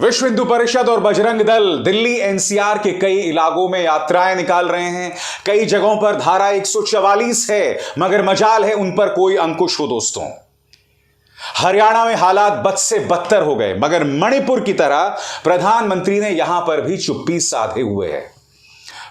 विश्व हिंदू परिषद और बजरंग दल दिल्ली एनसीआर के कई इलाकों में यात्राएं निकाल रहे हैं। कई जगहों पर धारा 144 है, मगर मजाल है उन पर कोई अंकुश हो दोस्तों। हरियाणा में हालात बद से बदतर हो गए, मगर मणिपुर की तरह प्रधानमंत्री ने यहां पर भी चुप्पी साधे हुए है।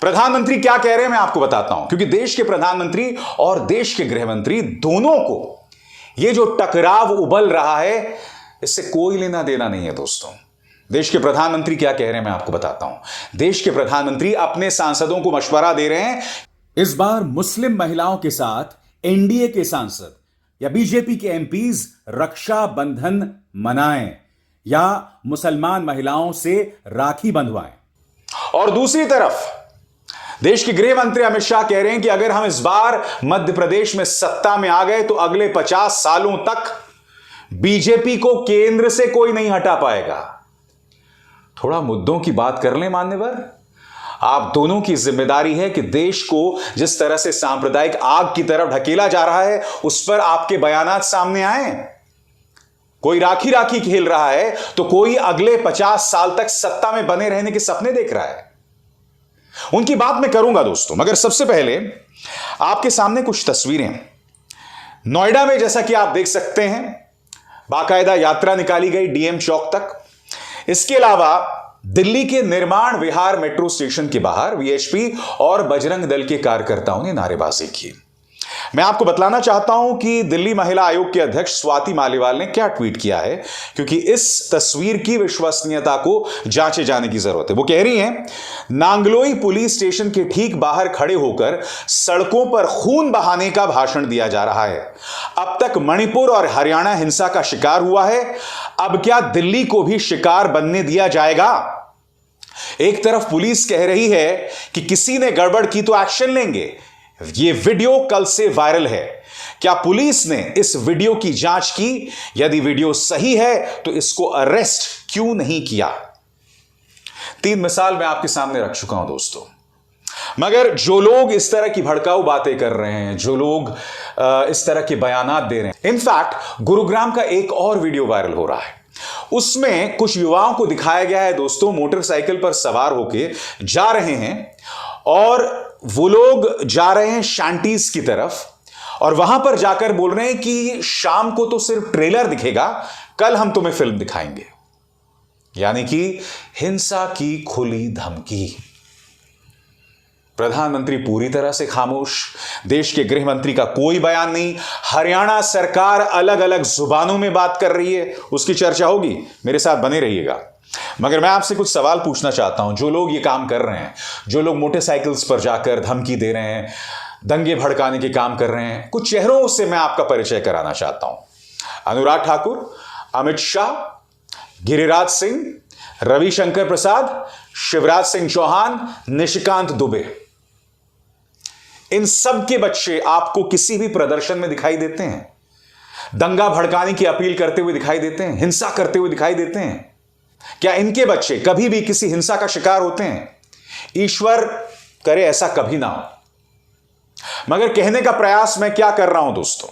प्रधानमंत्री क्या कह रहे हैं मैं आपको बताता हूं, क्योंकि देश के प्रधानमंत्री और देश के गृहमंत्री दोनों को यह जो टकराव उबल रहा है इससे कोई लेना देना नहीं है दोस्तों। देश के प्रधानमंत्री क्या कह रहे हैं मैं आपको बताता हूं। देश के प्रधानमंत्री अपने सांसदों को मशवरा दे रहे हैं, इस बार मुस्लिम महिलाओं के साथ एनडीए के सांसद या बीजेपी के एमपीज रक्षा बंधन मनाएं या मुसलमान महिलाओं से राखी बंधवाएं। और दूसरी तरफ देश के गृह मंत्री अमित शाह कह रहे हैं कि अगर हम इस बार मध्य प्रदेश में सत्ता में आ गए तो अगले 50 सालों तक बीजेपी को केंद्र से कोई नहीं हटा पाएगा। थोड़ा मुद्दों की बात कर लें मान्यवर। आप दोनों की जिम्मेदारी है कि देश को जिस तरह से सांप्रदायिक आग की तरफ ढकेला जा रहा है उस पर आपके बयानात सामने आए। कोई राखी राखी खेल रहा है तो कोई अगले 50 साल तक सत्ता में बने रहने के सपने देख रहा है। उनकी बात मैं करूंगा दोस्तों, मगर सबसे पहले आपके सामने कुछ तस्वीरें। नोएडा में जैसा कि आप देख सकते हैं बाकायदा यात्रा निकाली गई डीएम चौक तक। इसके अलावा दिल्ली के निर्माण विहार मेट्रो स्टेशन के बाहर वीएचपी और बजरंग दल के कार्यकर्ताओं ने नारेबाजी की। मैं आपको बतलाना चाहता हूं कि दिल्ली महिला आयोग के अध्यक्ष स्वाति मालीवाल ने क्या ट्वीट किया है, क्योंकि इस तस्वीर की विश्वसनीयता को जांचे जाने की जरूरत है। वो कह रही हैं, नांगलोई पुलिस स्टेशन के ठीक बाहर खड़े होकर सड़कों पर खून बहाने का भाषण दिया जा रहा है। अब तक मणिपुर और हरियाणा हिंसा का शिकार हुआ है, अब क्या दिल्ली को भी शिकार बनने दिया जाएगा? एक तरफ पुलिस कह रही है कि किसी ने गड़बड़ की तो एक्शन लेंगे। यह वीडियो कल से वायरल है। क्या पुलिस ने इस वीडियो की जांच की? यदि वीडियो सही है तो इसको अरेस्ट क्यों नहीं किया? 3 मिसाल मैं आपके सामने रख चुका हूं दोस्तों। मगर जो लोग इस तरह की भड़काऊ बातें कर रहे हैं, जो लोग इस तरह के बयानात दे रहे हैं, इनफैक्ट गुरुग्राम का एक और वीडियो वायरल हो रहा है। उसमें कुछ युवाओं को दिखाया गया है दोस्तों, मोटरसाइकिल पर सवार होकर जा रहे हैं और वो लोग जा रहे हैं शांटीज की तरफ और वहां पर जाकर बोल रहे हैं कि शाम को तो सिर्फ ट्रेलर दिखेगा, कल हम तुम्हें फिल्म दिखाएंगे। यानी कि हिंसा की खुली धमकी। प्रधानमंत्री पूरी तरह से खामोश, देश के गृह मंत्री का कोई बयान नहीं। हरियाणा सरकार अलग अलग जुबानों में बात कर रही है, उसकी चर्चा होगी, मेरे साथ बने रहिएगा। मगर मैं आपसे कुछ सवाल पूछना चाहता हूं। जो लोग ये काम कर रहे हैं, जो लोग मोटरसाइकिल्स पर जाकर धमकी दे रहे हैं, दंगे भड़काने के काम कर रहे हैं, कुछ चेहरों से मैं आपका परिचय कराना चाहता हूं। अनुराग ठाकुर, अमित शाह, गिरिराज सिंह, रविशंकर प्रसाद, शिवराज सिंह चौहान, निशिकांत दुबे, इन सब के बच्चे आपको किसी भी प्रदर्शन में दिखाई देते हैं? दंगा भड़काने की अपील करते हुए दिखाई देते हैं? हिंसा करते हुए दिखाई देते हैं? क्या इनके बच्चे कभी भी किसी हिंसा का शिकार होते हैं? ईश्वर करे ऐसा कभी ना हो। मगर कहने का प्रयास मैं क्या कर रहा हूं दोस्तों,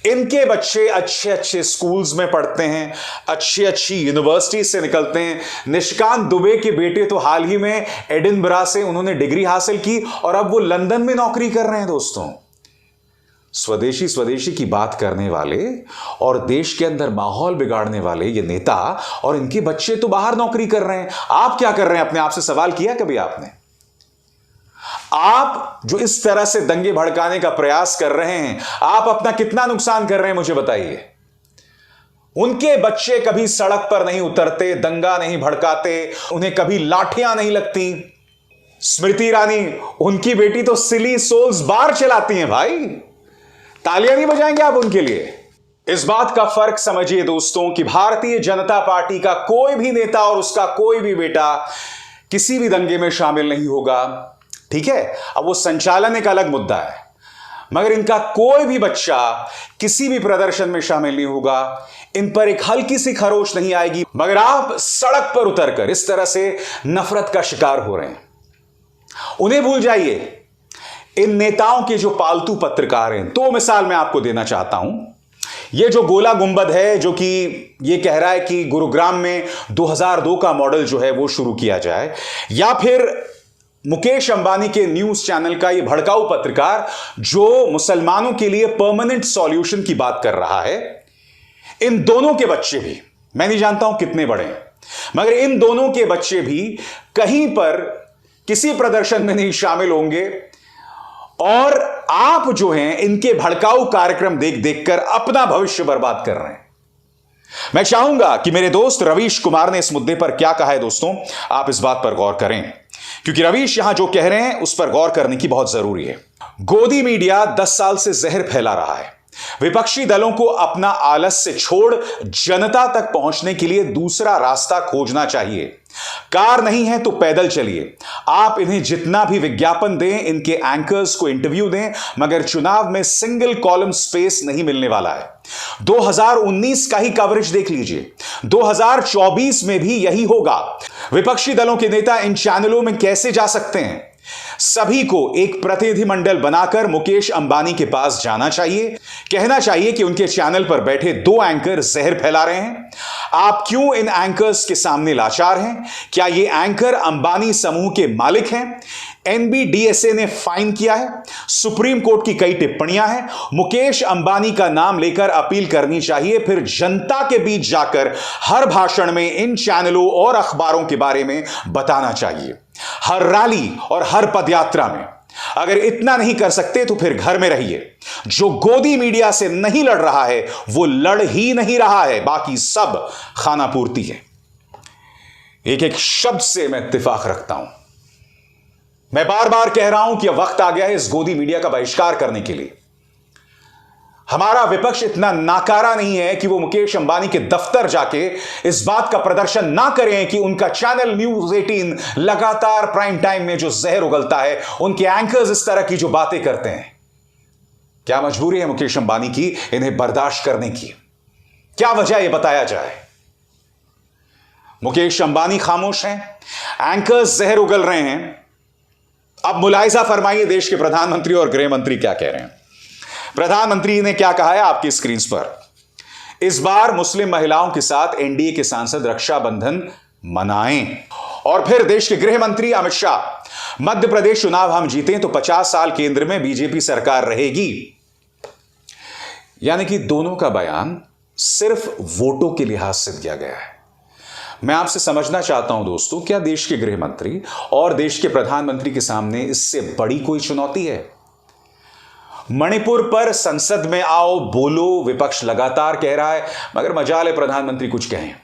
इनके बच्चे अच्छे अच्छे स्कूल्स में पढ़ते हैं, अच्छी अच्छी यूनिवर्सिटी से निकलते हैं। निशिकांत दुबे के बेटे तो हाल ही में एडिनबरा से उन्होंने डिग्री हासिल की और अब वो लंदन में नौकरी कर रहे हैं दोस्तों। स्वदेशी स्वदेशी की बात करने वाले और देश के अंदर माहौल बिगाड़ने वाले ये नेता और इनके बच्चे तो बाहर नौकरी कर रहे हैं। आप क्या कर रहे हैं? अपने आप से सवाल किया कभी आपने? आप जो इस तरह से दंगे भड़काने का प्रयास कर रहे हैं, आप अपना कितना नुकसान कर रहे हैं मुझे बताइए। उनके बच्चे कभी सड़क पर नहीं उतरते, दंगा नहीं भड़काते, उन्हें कभी लाठियां नहीं लगती। स्मृति ईरानी, उनकी बेटी तो सिली सोल्स बार चलाती हैं भाई। तालियां नहीं बजाएंगे आप उनके लिए? इस बात का फर्क समझिए दोस्तों कि भारतीय जनता पार्टी का कोई भी नेता और उसका कोई भी बेटा किसी भी दंगे में शामिल नहीं होगा, ठीक है? अब वो संचालन एक अलग मुद्दा है, मगर इनका कोई भी बच्चा किसी भी प्रदर्शन में शामिल नहीं होगा। इन पर एक हल्की सी खरोच नहीं आएगी। मगर आप सड़क पर उतरकर इस तरह से नफरत का शिकार हो रहे हैं, उन्हें भूल जाइए। इन नेताओं के जो पालतू पत्रकार हैं, 2 मिसाल मैं आपको देना चाहता हूं। ये जो गोला गुंबद है, जो कि ये कह रहा है कि गुरुग्राम में 2002 का मॉडल जो है वो शुरू किया जाए, या फिर मुकेश अंबानी के न्यूज चैनल का ये भड़काऊ पत्रकार जो मुसलमानों के लिए परमानेंट सॉल्यूशन की बात कर रहा है, इन दोनों के बच्चे भी, मैं नहीं जानता हूं कितने बड़े हैं, मगर इन दोनों के बच्चे भी कहीं पर किसी प्रदर्शन में नहीं शामिल होंगे, और आप जो हैं इनके भड़काऊ कार्यक्रम देख देखकर अपना भविष्य बर्बाद कर रहे हैं। मैं चाहूंगा कि मेरे दोस्त रवीश कुमार ने इस मुद्दे पर क्या कहा है। दोस्तों, आप इस बात पर गौर करें, क्योंकि रवीश यहां जो कह रहे हैं उस पर गौर करने की बहुत जरूरी है। गोदी मीडिया 10 साल से जहर फैला रहा है। विपक्षी दलों को अपना आलस्य छोड़ जनता तक पहुंचने के लिए दूसरा रास्ता खोजना चाहिए। कार नहीं है तो पैदल चलिए। आप इन्हें जितना भी विज्ञापन दें, इनके एंकर्स को इंटरव्यू दें, मगर चुनाव में सिंगल कॉलम स्पेस नहीं मिलने वाला है। 2019 का ही कवरेज देख लीजिए, 2024 में भी यही होगा। विपक्षी दलों के नेता इन चैनलों में कैसे जा सकते हैं? सभी को एक प्रतिनिधिमंडल बनाकर मुकेश अंबानी के पास जाना चाहिए, कहना चाहिए कि उनके चैनल पर बैठे 2 एंकर जहर फैला रहे हैं। आप क्यों इन एंकर्स के सामने लाचार हैं? क्या ये एंकर अंबानी समूह के मालिक हैं? एनबीडीएसए ने फाइन किया है, सुप्रीम कोर्ट की कई टिप्पणियां हैं। मुकेश अंबानी का नाम लेकर अपील करनी चाहिए, फिर जनता के बीच जाकर हर भाषण में इन चैनलों और अखबारों के बारे में बताना चाहिए, हर रैली और हर पदयात्रा में। अगर इतना नहीं कर सकते तो फिर घर में रहिए। जो गोदी मीडिया से नहीं लड़ रहा है वो लड़ ही नहीं रहा है, बाकी सब खाना पूर्ति है। एक एक शब्द से मैं इत्तेफाक रखता हूं। मैं बार बार कह रहा हूं कि अब वक्त आ गया है इस गोदी मीडिया का बहिष्कार करने के लिए। हमारा विपक्ष इतना नाकारा नहीं है कि वो मुकेश अंबानी के दफ्तर जाके इस बात का प्रदर्शन ना करें कि उनका चैनल न्यूज 18 लगातार प्राइम टाइम में जो जहर उगलता है, उनके एंकर्स इस तरह की जो बातें करते हैं। क्या मजबूरी है मुकेश अंबानी की इन्हें बर्दाश्त करने की? क्या वजह यह बताया जाए? मुकेश अंबानी खामोश हैं, एंकर्स जहर उगल रहे हैं। अब मुलाहिजा फरमाइए देश के प्रधानमंत्री और गृह मंत्री क्या कह रहे हैं। प्रधानमंत्री ने क्या कहा है आपकी स्क्रीन पर। इस बार मुस्लिम महिलाओं के साथ एनडीए के सांसद रक्षाबंधन मनाएं। और फिर देश के गृह मंत्री अमित शाह, मध्य प्रदेश चुनाव हम जीते तो 50 साल केंद्र में बीजेपी सरकार रहेगी। यानी कि दोनों का बयान सिर्फ वोटों के लिहाज से दिया गया है। मैं आपसे समझना चाहता हूं दोस्तों, क्या देश के गृह मंत्री और देश के प्रधानमंत्री के सामने इससे बड़ी कोई चुनौती है? मणिपुर पर संसद में आओ बोलो, विपक्ष लगातार कह रहा है, मगर मजाल है प्रधानमंत्री कुछ कहें।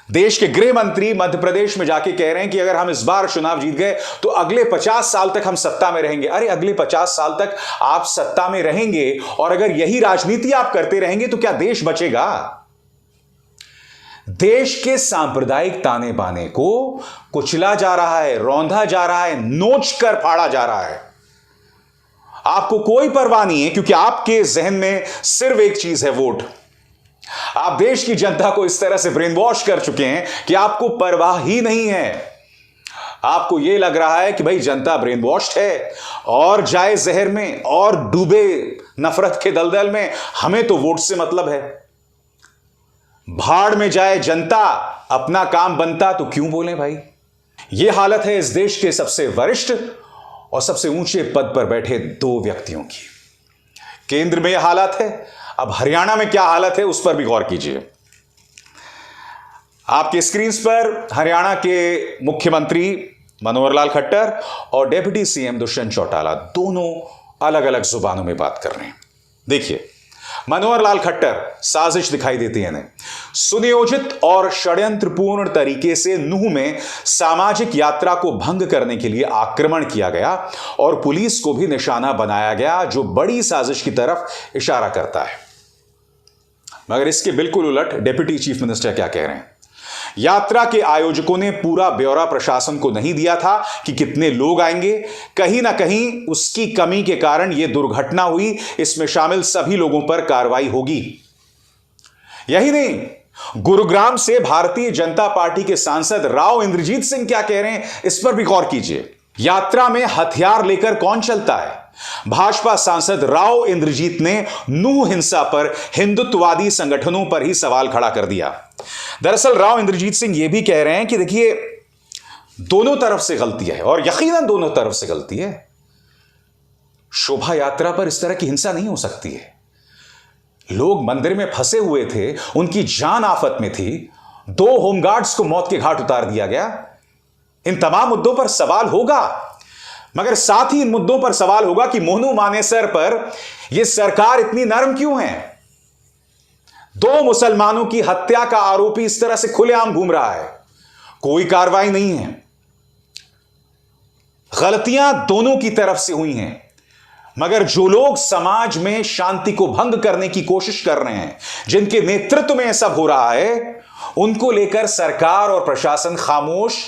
देश के गृह मंत्री मध्य प्रदेश में जाके कह रहे हैं कि अगर हम इस बार चुनाव जीत गए तो अगले 50 साल तक हम सत्ता में रहेंगे। अरे अगले 50 साल तक आप सत्ता में रहेंगे और अगर यही राजनीति आप करते रहेंगे तो क्या देश बचेगा? देश के सांप्रदायिक ताने बाने को कुचला जा रहा है, रौंदा जा रहा है, नोच कर फाड़ा जा रहा है। आपको कोई परवाह नहीं है, क्योंकि आपके जहन में सिर्फ एक चीज है, वोट। आप देश की जनता को इस तरह से ब्रेन वॉश कर चुके हैं कि आपको परवाह ही नहीं है। आपको यह लग रहा है कि भाई जनता ब्रेन वॉश्ड है और जाए जहर में और डूबे नफरत के दलदल में, हमें तो वोट से मतलब है। भाड़ में जाए जनता, अपना काम बनता तो क्यों बोले भाई। यह हालत है इस देश के सबसे वरिष्ठ और सबसे ऊंचे पद पर बैठे 2 व्यक्तियों की। केंद्र में यह हालत है, अब हरियाणा में क्या हालत है उस पर भी गौर कीजिए। आपके स्क्रीन पर हरियाणा के मुख्यमंत्री मनोहर लाल खट्टर और डिप्टी सीएम दुष्यंत चौटाला दोनों अलग अलग जुबानों में बात कर रहे हैं। देखिए, मनोहर लाल खट्टर, साजिश दिखाई देती है इन्हें। सुनियोजित और षड्यंत्रपूर्ण तरीके से नूह में सामाजिक यात्रा को भंग करने के लिए आक्रमण किया गया और पुलिस को भी निशाना बनाया गया, जो बड़ी साजिश की तरफ इशारा करता है। मगर इसके बिल्कुल उलट डिप्टी चीफ मिनिस्टर क्या कह रहे हैं। यात्रा के आयोजकों ने पूरा ब्यौरा प्रशासन को नहीं दिया था कि कितने लोग आएंगे। कहीं ना कहीं उसकी कमी के कारण यह दुर्घटना हुई। इसमें शामिल सभी लोगों पर कार्रवाई होगी। यही नहीं, गुरुग्राम से भारतीय जनता पार्टी के सांसद राव इंद्रजीत सिंह क्या कह रहे हैं, इस पर भी गौर कीजिए। यात्रा में हथियार लेकर कौन चलता है? भाजपा सांसद राव इंद्रजीत ने नूह हिंसा पर हिंदुत्ववादी संगठनों पर ही सवाल खड़ा कर दिया। दरअसल राव इंद्रजीत सिंह यह भी कह रहे हैं कि देखिए, दोनों तरफ से गलती है और यकीनन दोनों तरफ से गलती है। शोभा यात्रा पर इस तरह की हिंसा नहीं हो सकती है। लोग मंदिर में फंसे हुए थे, उनकी जान आफत में थी, 2 होमगार्ड्स को मौत के घाट उतार दिया गया। इन तमाम मुद्दों पर सवाल होगा, मगर साथ ही इन मुद्दों पर सवाल होगा कि मोहनू मानेसर पर यह सरकार इतनी नरम क्यों है। 2 मुसलमानों की हत्या का आरोपी इस तरह से खुलेआम घूम रहा है, कोई कार्रवाई नहीं है। गलतियां दोनों की तरफ से हुई हैं, मगर जो लोग समाज में शांति को भंग करने की कोशिश कर रहे हैं, जिनके नेतृत्व में सब हो रहा है, उनको लेकर सरकार और प्रशासन खामोश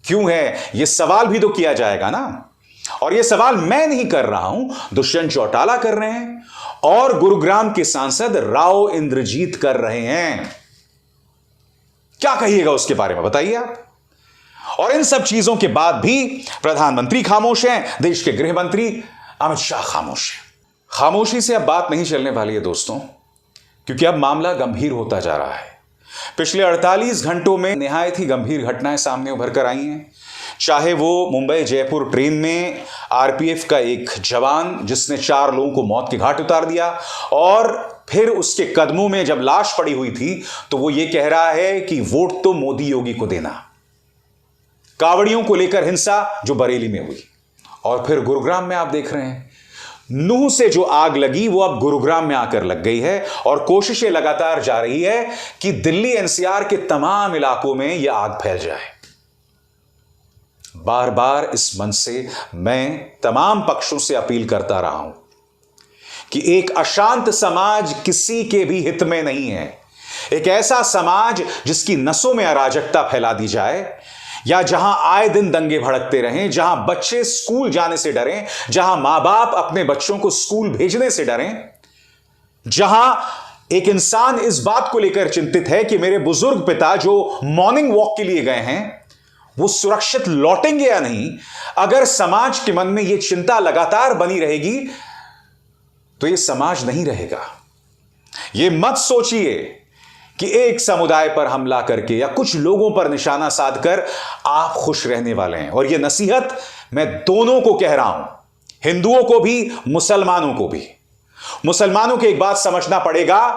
क्यों है, यह सवाल भी तो किया जाएगा ना। और यह सवाल मैं नहीं कर रहा हूं, दुष्यंत चौटाला कर रहे हैं और गुरुग्राम के सांसद राव इंद्रजीत कर रहे हैं। क्या कहिएगा उसके बारे में, बताइए आप। और इन सब चीजों के बाद भी प्रधानमंत्री खामोश हैं, देश के गृह मंत्री अमित शाह खामोश हैं। खामोशी से अब बात नहीं चलने वाली है दोस्तों, क्योंकि अब मामला गंभीर होता जा रहा है। पिछले 48 घंटों में निहायत ही गंभीर घटनाएं सामने उभर कर आई हैं। चाहे वो मुंबई जयपुर ट्रेन में आरपीएफ का एक जवान जिसने 4 लोगों को मौत के घाट उतार दिया, और फिर उसके कदमों में जब लाश पड़ी हुई थी तो वो ये कह रहा है कि वोट तो मोदी योगी को देना। कावड़ियों को लेकर हिंसा जो बरेली में हुई, और फिर गुरुग्राम में आप देख रहे हैं नूह से जो आग लगी वो अब गुरुग्राम में आकर लग गई है, और कोशिशें लगातार जा रही है कि दिल्ली एनसीआर के तमाम इलाकों में यह आग फैल जाए। बार बार इस मंच से मैं तमाम पक्षों से अपील करता रहा हूं कि एक अशांत समाज किसी के भी हित में नहीं है। एक ऐसा समाज जिसकी नसों में अराजकता फैला दी जाए, या जहां आए दिन दंगे भड़कते रहें, जहां बच्चे स्कूल जाने से डरें, जहां मां बाप अपने बच्चों को स्कूल भेजने से डरें, जहां एक इंसान इस बात को लेकर चिंतित है कि मेरे बुजुर्ग पिता जो मॉर्निंग वॉक के लिए गए हैं वो सुरक्षित लौटेंगे या नहीं। अगर समाज के मन में यह चिंता लगातार बनी रहेगी तो यह समाज नहीं रहेगा। यह मत सोचिए कि एक समुदाय पर हमला करके या कुछ लोगों पर निशाना साधकर आप खुश रहने वाले हैं। और यह नसीहत मैं दोनों को कह रहा हूं, हिंदुओं को भी, मुसलमानों को भी। मुसलमानों को एक बात समझना पड़ेगा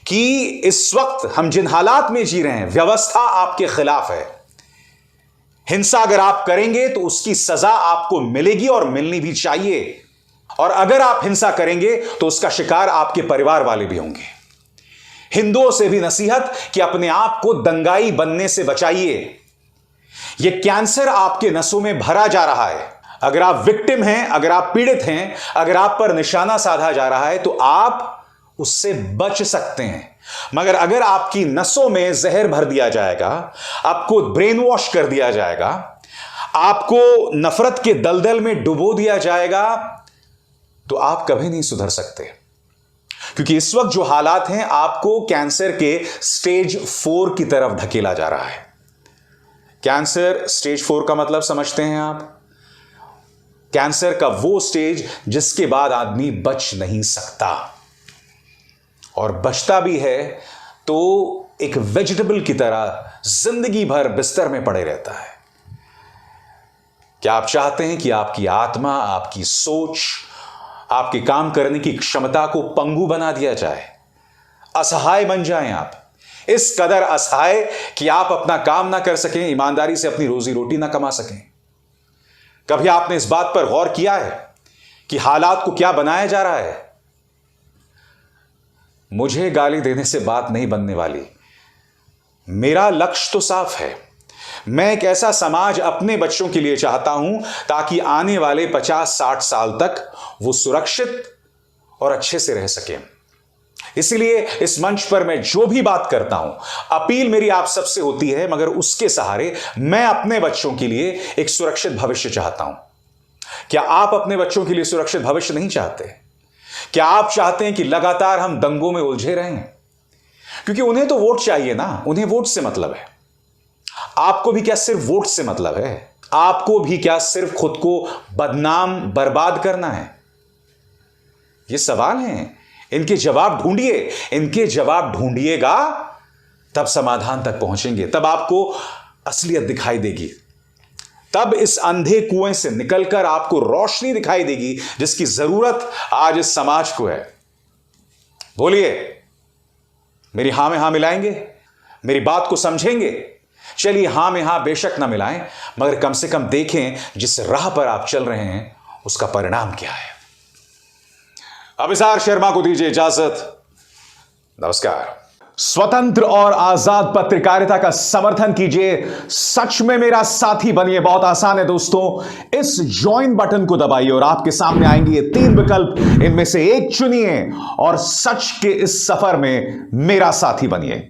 कि इस वक्त हम जिन हालात में जी रहे हैं, व्यवस्था आपके खिलाफ है। हिंसा अगर आप करेंगे तो उसकी सजा आपको मिलेगी और मिलनी भी चाहिए, और अगर आप हिंसा करेंगे तो उसका शिकार आपके परिवार वाले भी होंगे। हिंदुओं से भी नसीहत कि अपने आप को दंगाई बनने से बचाइए। यह कैंसर आपके नसों में भरा जा रहा है। अगर आप विक्टिम हैं, अगर आप पीड़ित हैं, अगर आप पर निशाना साधा जा रहा है तो आप उससे बच सकते हैं। मगर अगर आपकी नसों में जहर भर दिया जाएगा, आपको ब्रेन वॉश कर दिया जाएगा, आपको नफरत के दलदल में डुबो दिया जाएगा, तो आप कभी नहीं सुधर सकते। क्योंकि इस वक्त जो हालात हैं, आपको कैंसर के स्टेज 4 की तरफ धकेला जा रहा है। कैंसर स्टेज 4 का मतलब समझते हैं आप? कैंसर का वो स्टेज जिसके बाद आदमी बच नहीं सकता, और बचता भी है तो एक वेजिटेबल की तरह जिंदगी भर बिस्तर में पड़े रहता है। क्या आप चाहते हैं कि आपकी आत्मा, आपकी सोच, आपके काम करने की क्षमता को पंगु बना दिया जाए, असहाय बन जाएं आप? इस कदर असहाय कि आप अपना काम ना कर सकें, ईमानदारी से अपनी रोजी रोटी ना कमा सकें। कभी आपने इस बात पर गौर किया है कि हालात को क्या बनाया जा रहा है? मुझे गाली देने से बात नहीं बनने वाली। मेरा लक्ष्य तो साफ है। मैं एक ऐसा समाज अपने बच्चों के लिए चाहता हूं ताकि आने वाले 50-60 साल तक वो सुरक्षित और अच्छे से रह सकें। इसलिए इस मंच पर मैं जो भी बात करता हूं, अपील मेरी आप सबसे होती है, मगर उसके सहारे मैं अपने बच्चों के लिए एक सुरक्षित भविष्य चाहता हूं। क्या आप अपने बच्चों के लिए सुरक्षित भविष्य नहीं चाहते? क्या आप चाहते हैं कि लगातार हम दंगों में उलझे रहें? क्योंकि उन्हें तो वोट चाहिए ना, उन्हें वोट से मतलब है। आपको भी क्या सिर्फ वोट से मतलब है? आपको भी क्या सिर्फ खुद को बदनाम, बर्बाद करना है? ये सवाल हैं, इनके जवाब ढूंढिए। इनके जवाब ढूंढिएगा तब समाधान तक पहुंचेंगे, तब आपको असलियत दिखाई देगी, तब इस अंधे कुएं से निकलकर आपको रोशनी दिखाई देगी जिसकी जरूरत आज इस समाज को है। बोलिए, मेरी हां में हां मिलाएंगे? मेरी बात को समझेंगे? चलिए, हां में हां बेशक ना मिलाएं, मगर कम से कम देखें जिस राह पर आप चल रहे हैं उसका परिणाम क्या है। अभिसार शर्मा को दीजिए इजाजत। नमस्कार। स्वतंत्र और आजाद पत्रकारिता का समर्थन कीजिए, सच में मेरा साथी बनिए। बहुत आसान है दोस्तों, इस ज्वाइन बटन को दबाइए और आपके सामने आएंगे ये 3 विकल्प, इनमें से एक चुनिए और सच के इस सफर में मेरा साथी बनिए।